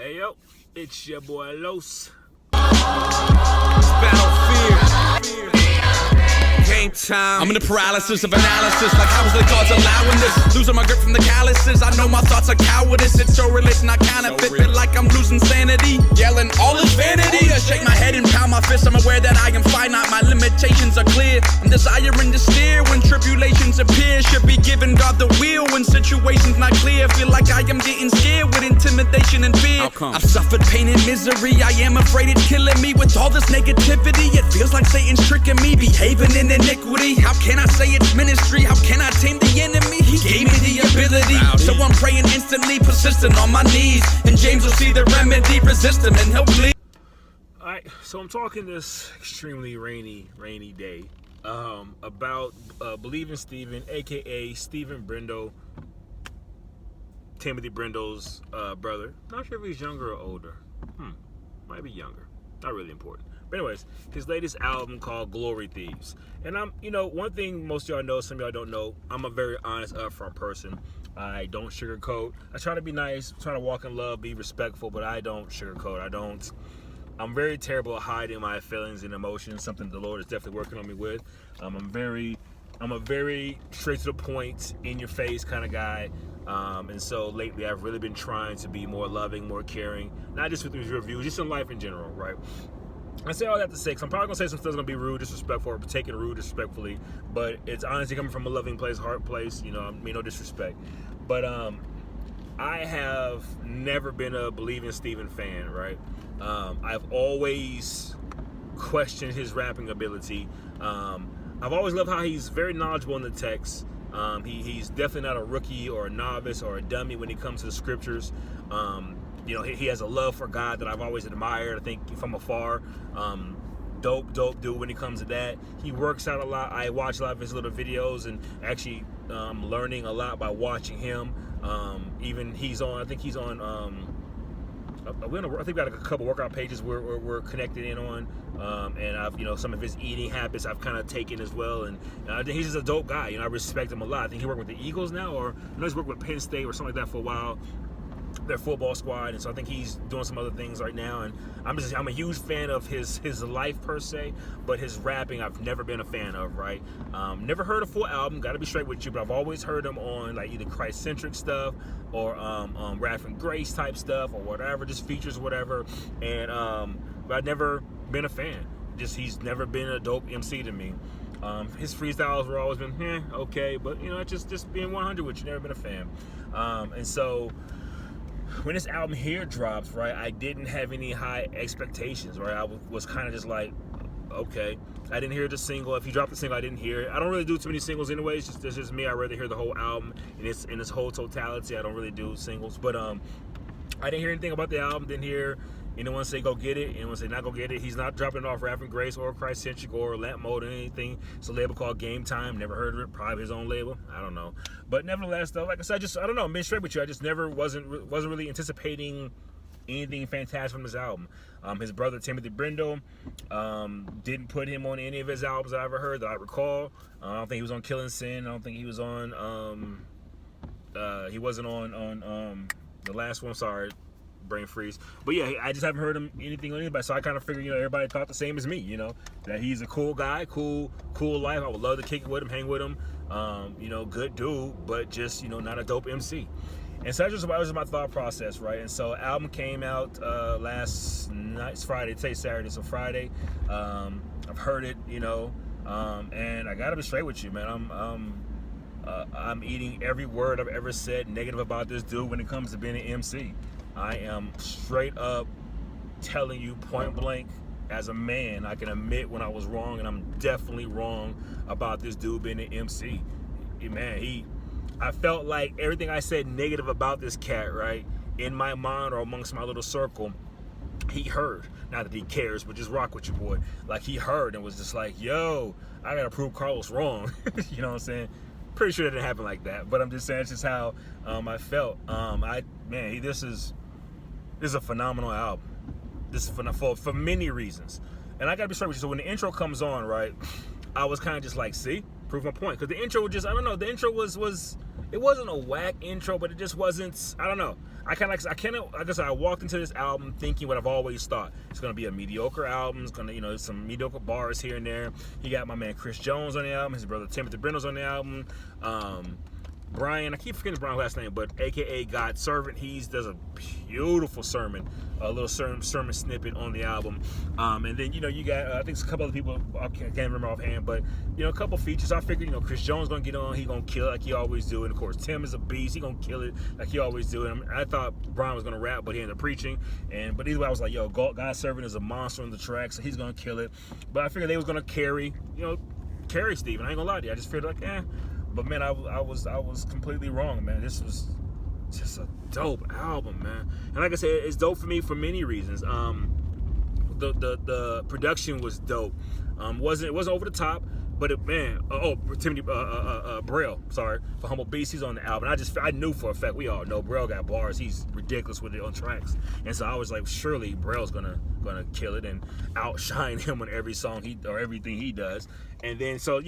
Hey yo, it's your boy Los. Battlefield. Game time. I'm in the paralysis of analysis. Like, how was the gods allowing this? Losing my grip from the calluses. I know my thoughts are cowardice. It's so relation, I counterfeit. Feel like I'm losing sanity. Yelling, all is vanity. I shake my head and pound my fist. I'm aware that I am finite. My limitations are clear. I'm desiring to steer when tribulations appear. Should be giving God the wheel when situations not clear. Feel like I am getting scared with intimidation and fear. I've suffered pain and misery. I am afraid it's killing me with all this negativity. It feels like Satan's tricking me, behaving in iniquity. How can I say it's ministry? How can I tame the enemy? He gave me the ability. So I'm praying instantly, persistent on my knees. And James will see the remedy. Resist him and he'll bleed. Alright, so I'm talking this extremely rainy day about Believin Stephen, aka Stephen Brindle, Timothy Brindle's brother. Not sure if he's younger or older. Might be younger. Not really important. But anyways, his latest album called Glory Thieves. And one thing most of y'all know, some of y'all don't know, I'm a very honest, upfront person. I don't sugarcoat. I try to be nice, try to walk in love, be respectful, but I don't sugarcoat. I'm very terrible at hiding my feelings and emotions, something the Lord is definitely working on me with. I'm a very straight to the point, in your face kind of guy. And so lately I've really been trying to be more loving, more caring, not just with these reviews, just in life in general, right? I say all that to say, because I'm probably going to say some stuff's going to be rude, disrespectful, or taken rude, disrespectfully, but it's honestly coming from a loving place, heart place, I mean no disrespect. But I have never been a Believin Stephen fan, right? I've always questioned his rapping ability. I've always loved how he's very knowledgeable in the text. He's definitely not a rookie or a novice or a dummy when it comes to the scriptures. He has a love for God that I've always admired, I think, from afar. Dope dude when it comes to that. He works out a lot. I watch a lot of his little videos and actually learning a lot by watching him. Even I think we got a couple workout pages we're connected in on, and I've some of his eating habits I've kind of taken as well, and I think he's just a dope guy. I respect him a lot. I think he worked with the Eagles now, or he's worked with Penn State or something like that for a while, their football squad, and so I think he's doing some other things right now. And I'm a huge fan of his life per se, but his rapping I've never been a fan of, right? Never heard a full album, gotta be straight with you, but I've always heard him on like either Christ-centric stuff or Rap and Grace type stuff or whatever, just features whatever, and but I've never been a fan. He's never been a dope MC to me. His freestyles were always been okay, but just being 100 with you, never been a fan. And so when this album here drops, right, I didn't have any high expectations, right? I was kind of just like, okay. I didn't hear the single. If he dropped the single, I didn't hear it. I don't really do too many singles anyways. It's just me. I'd rather hear the whole album in its whole totality. I don't really do singles. But I didn't hear anything about the album. Didn't hear anyone say go get it. Anyone say not go get it. He's not dropping it off Rap and Grace or Christ-centric or Lamp Mode or anything. It's a label called Game Time. Never heard of it. Probably his own label. I don't know. But nevertheless, though, like I said, I don't know. I'm being straight with you. I just never wasn't really anticipating anything fantastic from his album. His brother Timothy Brindle didn't put him on any of his albums that I ever heard that I recall. I don't think he was on Killing Sin. I don't think he was on. He wasn't on the last one. Sorry, brain freeze. But yeah, I just haven't heard him anything on anybody. So I kind of figured, everybody thought the same as me. That he's a cool guy, cool life. I would love to kick it with him, hang with him. Good dude, but just not a dope MC. And so that was my thought process, right? And so album came out last night. It's Friday. Today's Saturday, so Friday. I've heard it, and I gotta be straight with you, man. I'm eating every word I've ever said negative about this dude when it comes to being an MC. I am straight up telling you point blank, as a man, I can admit when I was wrong, and I'm definitely wrong about this dude being an MC. Man, I felt like everything I said negative about this cat, right, in my mind or amongst my little circle, he heard. Not that he cares, but just rock with your boy. Like, he heard and was just like, yo, I gotta prove Carlos wrong. You know what I'm saying? Pretty sure it didn't happen like that, but I'm just saying it's just how I felt. This is a phenomenal album. This is for many reasons. And I gotta be straight with you. So when the intro comes on, right, I was kind of just like, see, prove my point. Because the intro was just, I don't know, the intro was it wasn't a whack intro, but it just wasn't. I don't know. I guess I walked into this album thinking what I've always thought. It's gonna be a mediocre album. It's gonna, some mediocre bars here and there. You got my man Chris Jones on the album. His brother Timothy Brindle's on the album. Brian, I keep forgetting Brian's last name, but AKA God Servant, he does a beautiful sermon, a little sermon snippet on the album. And then, you got, I think it's a couple other people, I can't remember offhand, but, a couple features. I figured, Chris Jones going to get on, he going to kill it like he always do. And of course, Tim is a beast, he going to kill it like he always do. And I thought Brian was going to rap, but he ended up preaching. But either way, I was like, God Servant is a monster on the track, so he's going to kill it. But I figured they was going to carry Steven. I ain't going to lie to you. I just figured like, But man, I was completely wrong, man. This was just a dope album, man. And like I said, it's dope for me for many reasons. The production was dope. It wasn't over the top, but Timothy Braille, sorry, for Humble Beast, he's on the album. I knew for a fact, we all know Braille got bars. He's ridiculous with it on tracks, and so I was like, surely Braille's gonna kill it and outshine him on every song or everything he does. And then so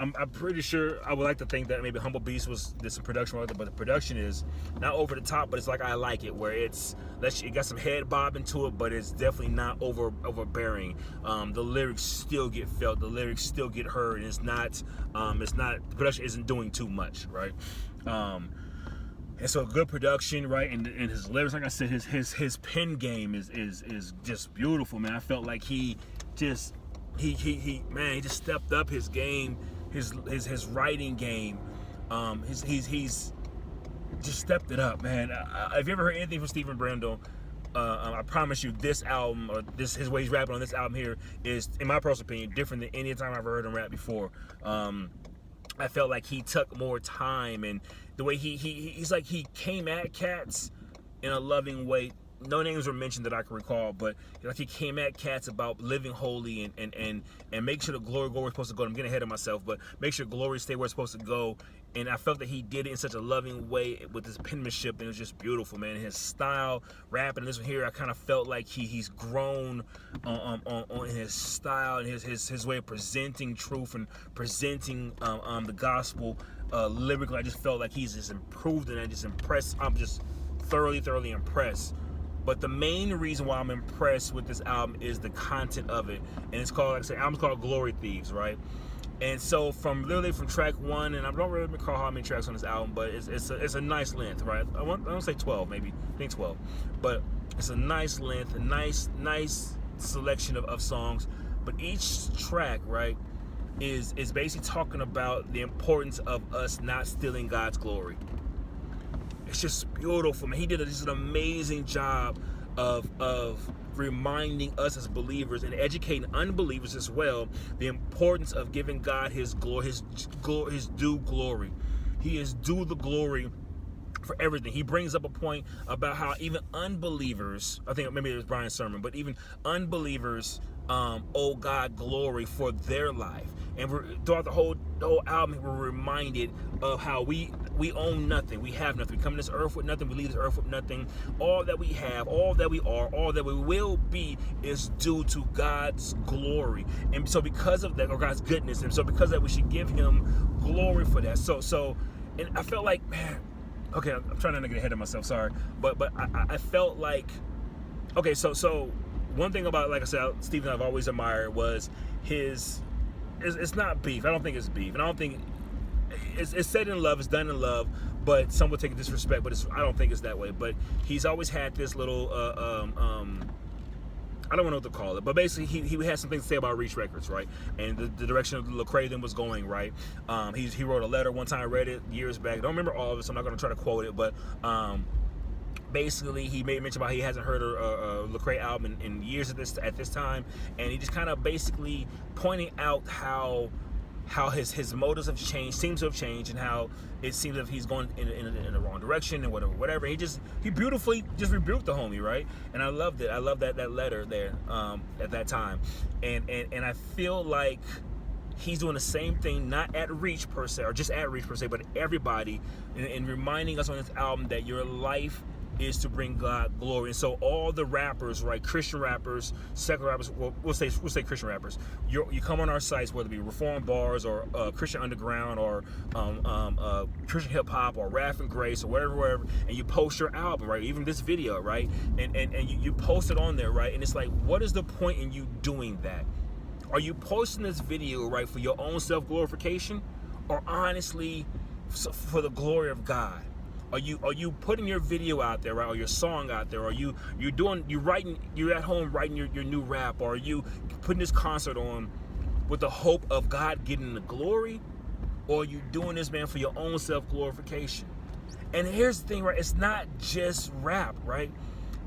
I'm pretty sure, I would like to think that maybe Humble Beast did some production with it, but the production is not over the top, but it's like I like it, where it got some head bobbing to it, but it's definitely not overbearing. The lyrics still get felt, the lyrics still get heard, and the production isn't doing too much, right? And so good production, right? And his lyrics, like I said, his pen game is just beautiful, man. I felt like he just stepped up his game, his writing game. He's just stepped it up, man. Have you ever heard anything from Stephen Brindle? I promise you, this album, or his way he's rapping on this album here, is, in my personal opinion, different than any time I've ever heard him rap before. I felt like he took more time, and the way he's like, he came at cats in a loving way. No names were mentioned that I can recall, but like he came at cats about living holy and make sure the glory go where it's supposed to go. I'm getting ahead of myself, but make sure glory stay where it's supposed to go. And I felt that he did it in such a loving way with his penmanship, and it was just beautiful, man. His style, rapping, this one here, I kind of felt like he's grown on his style and his way of presenting truth and presenting the gospel lyrically. I just felt like he's just improved, and I just impressed. I'm just thoroughly impressed. But the main reason why I'm impressed with this album is the content of it. And it's called, like I said, album's called Glory Thieves, right? And so from track 1, and I don't really recall how many tracks on this album, but it's a nice length, right? I want to say 12, maybe. I think 12. But it's a nice length, a nice selection of songs. But each track, right, is basically talking about the importance of us not stealing God's glory. It's just beautiful, man. He did just an amazing job of reminding us as believers and educating unbelievers as well the importance of giving God his glory, his due glory. He is due the glory for everything. He brings up a point about how even unbelievers, I think maybe it was Brian's sermon, but even unbelievers owe God glory for their life. And throughout the whole album, we're reminded of how we own nothing. We have nothing. We come to this earth with nothing. We leave this earth with nothing. All that we have, all that we are, all that we will be is due to God's glory. And so because of that, or God's goodness, and so because of that, we should give him glory for that. So and I felt like, man, okay, I'm trying not to get ahead of myself, sorry. But I felt like, okay, so one thing about, like I said, Stephen I've always admired was it's not beef. I don't think it's beef. And I don't think, it's said in love, it's done in love, but some will take it disrespect, but I don't think it's that way. But he's always had this little, I don't know what to call it, but basically he had something to say about Reach Records, right? And the direction of Lecrae then was going, right? He wrote a letter one time, I read it years back. I don't remember all of it, so I'm not going to try to quote it, but basically he made mention about he hasn't heard a Lecrae album in years at this time, and he just kind of basically pointing out how his motives have changed, seems to have changed, and how it seems that he's going in the wrong direction and whatever. He beautifully just rebuked the homie, right? And I loved it. I love that letter there at that time, and I feel like he's doing the same thing, not at Reach per se, or just at Reach per se, but everybody, in reminding us on this album that your life is to bring God glory. And so all the rappers, right, Christian rappers, secular rappers, well, we'll say Christian rappers, you come on our sites, whether it be Reform Bars or Christian Underground or Christian Hip Hop or Wrath and Grace or whatever, and you post your album, right, even this video, right, and you post it on there, right, and it's like, what is the point in you doing that? Are you posting this video, right, for your own self-glorification, or honestly for the glory of God? Are you putting your video out there, right, or your song out there? Or you're at home writing your new rap? Or are you putting this concert on with the hope of God getting the glory? Or are you doing this, man, for your own self-glorification? And here's the thing, right? It's not just rap, right?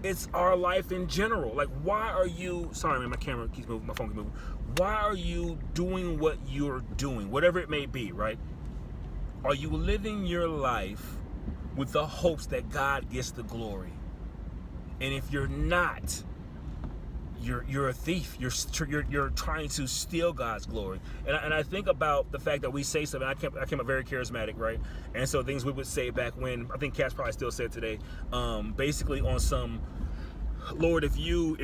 It's our life in general. Like, why are you, sorry, man, my camera keeps moving, my phone keeps moving. Why are you doing what you're doing, whatever it may be, right? Are you living your life with the hopes that God gets the glory? And if you're not, you're a thief. You're trying to steal God's glory. And I think about the fact that we say something. I came up very charismatic, right? And so things we would say back when, I think Cass probably still said today, basically on some, Lord, if you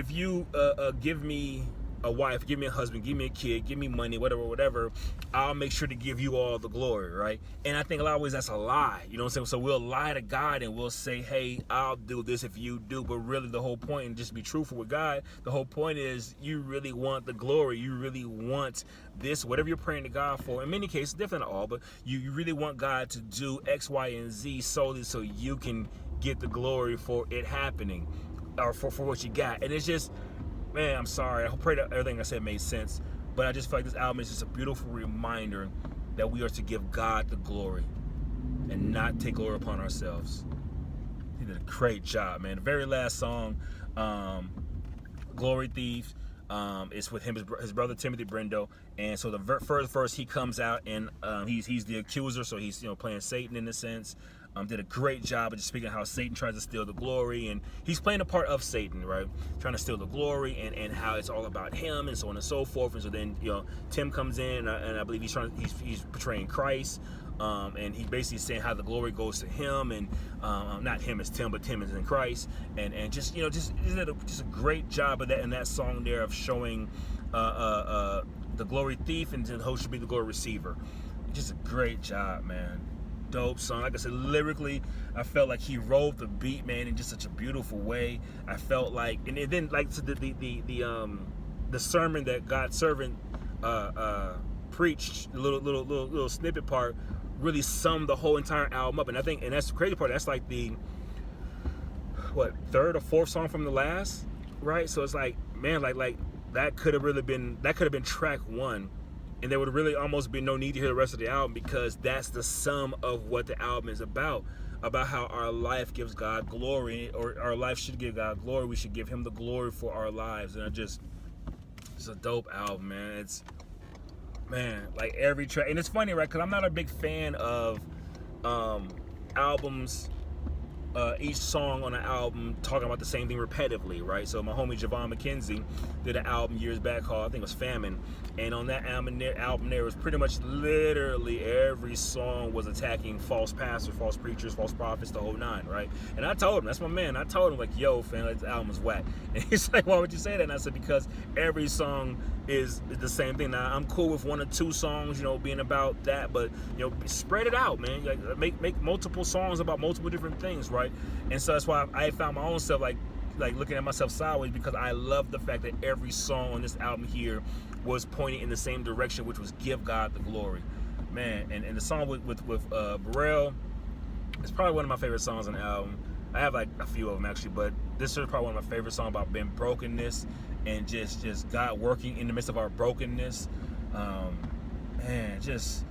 give me a wife, give me a husband, give me a kid, give me money, whatever, I'll make sure to give you all the glory, right? And I think a lot of ways that's a lie, you know what I'm saying? So we'll lie to God and we'll say, hey, I'll do this if you do, but really the whole point, and just be truthful with God, the whole point is you really want the glory, you really want this, whatever you're praying to God for. In many cases, different than all, but you really want God to do X, Y, and Z solely so you can get the glory for it happening, or for what you got. And it's just, man, I'm sorry. I pray that everything I said made sense. But I just feel like this album is just a beautiful reminder that we are to give God the glory and not take glory upon ourselves. He did a great job, man. The very last song, Glory Thieves, is with him, his brother Timothy Brendo. And so the first verse, he comes out and he's the accuser, so he's playing Satan in a sense. Did a great job of just speaking how Satan tries to steal the glory, and he's playing a part of Satan, right? Trying to steal the glory, and how it's all about him, and so on and so forth. And so then Tim comes in, and I believe he's portraying Christ, and he basically saying how the glory goes to him, and not him as Tim, but Tim is in Christ, and just just a great job of that in that song there of showing the glory thief and the host should be the glory receiver. Just a great job, man. Dope song. Like I said, lyrically, I felt like he rolled the beat, man, in just such a beautiful way. I felt like, and then like the sermon that God's servant preached, the little snippet part, really summed the whole entire album up. And I think, and that's the crazy part. That's like the third or fourth song from the last, right? So it's like, man, like that could have been track one. And there would really almost be no need to hear the rest of the album, because that's the sum of what the album is about how our life gives God glory, or our life should give God glory. We should give him the glory for our lives. And it's a dope album, man. It's, man, like every track. And it's funny, right? Because I'm not a big fan of albums, each song on an album talking about the same thing repetitively, right? So my homie Javon McKenzie did an album years back called, I think it was Famine, and on that album there was pretty much literally every song was attacking false pastors, false preachers, false prophets, the whole nine, right? And I told him, that's my man, I told him, like, yo, fam, like, this album is whack. And he's like, why would you say that? And I said, because every song is the same thing. Now, I'm cool with one or two songs, being about that, but, spread it out, man. Like, make multiple songs about multiple different things, right? And so that's why I found my own self, like looking at myself sideways, because I love the fact that every song on this album here was pointing in the same direction, which was give God the glory, man. And the song with Burrell is probably one of my favorite songs on the album. I have like a few of them actually, but this is probably one of my favorite songs about being brokenness and just God working in the midst of our brokenness. Man, just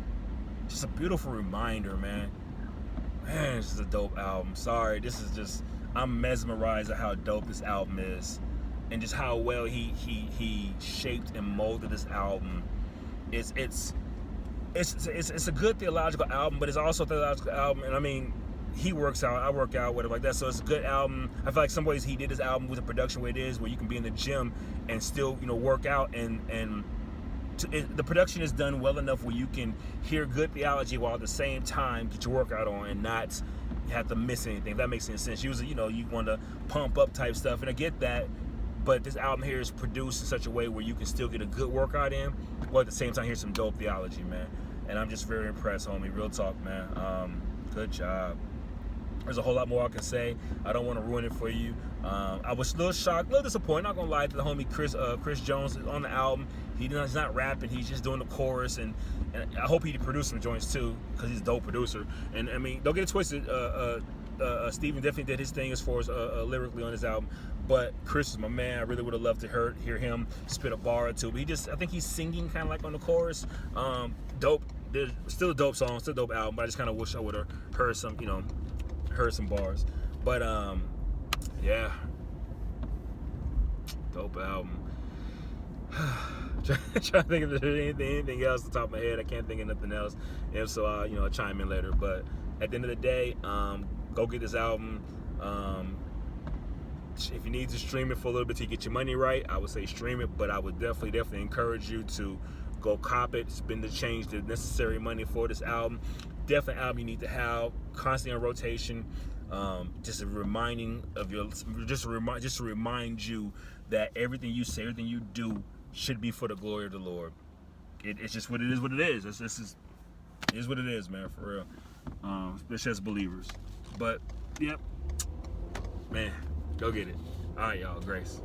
a beautiful reminder, man. Man, this is a dope album. Sorry, I'm mesmerized at how dope this album is, and just how well he shaped and molded this album. It's a good theological album, but it's also a theological album. And I mean, he works out, I work out, whatever like that. So it's a good album. I feel like some ways he did his album with the production where it is, where you can be in the gym and still work out and the production is done well enough where you can hear good theology while at the same time get your workout on and not have to miss anything. If that makes any sense. Usually, you want to pump up type stuff, and I get that. But this album here is produced in such a way where you can still get a good workout in, while at the same time hear some dope theology, man. And I'm just very impressed, homie. Real talk, man. Good job. There's a whole lot more I can say. I don't want to ruin it for you. I was a little shocked, a little disappointed. Not gonna lie to the homie Chris Jones on the album. He's not rapping. He's just doing the chorus, and I hope he produced some joints too, because he's a dope producer. And I mean, don't get it twisted. Steven definitely did his thing as far as lyrically on his album. But Chris is my man. I really would have loved to hear him spit a bar or two. But I think he's singing kind of like on the chorus. Dope. There's still a dope song, still a dope album. But I just kind of wish I would have heard some bars. But yeah, dope album. Trying to think if there's anything else off the top of my head. I can't think of nothing else. If so, I'll chime in later. But at the end of the day, go get this album. If you need to stream it for a little bit to get your money right, I would say stream it. But I would definitely encourage you to go cop it, spend the necessary money for this album. Definitely an album you need to have constantly on rotation. Just to remind you that everything you say, everything you do should be for the glory of the Lord. It's just what it is. What it is. It is what it is, man. For real. Especially as believers. But yep, man, go get it. All right, y'all. Grace.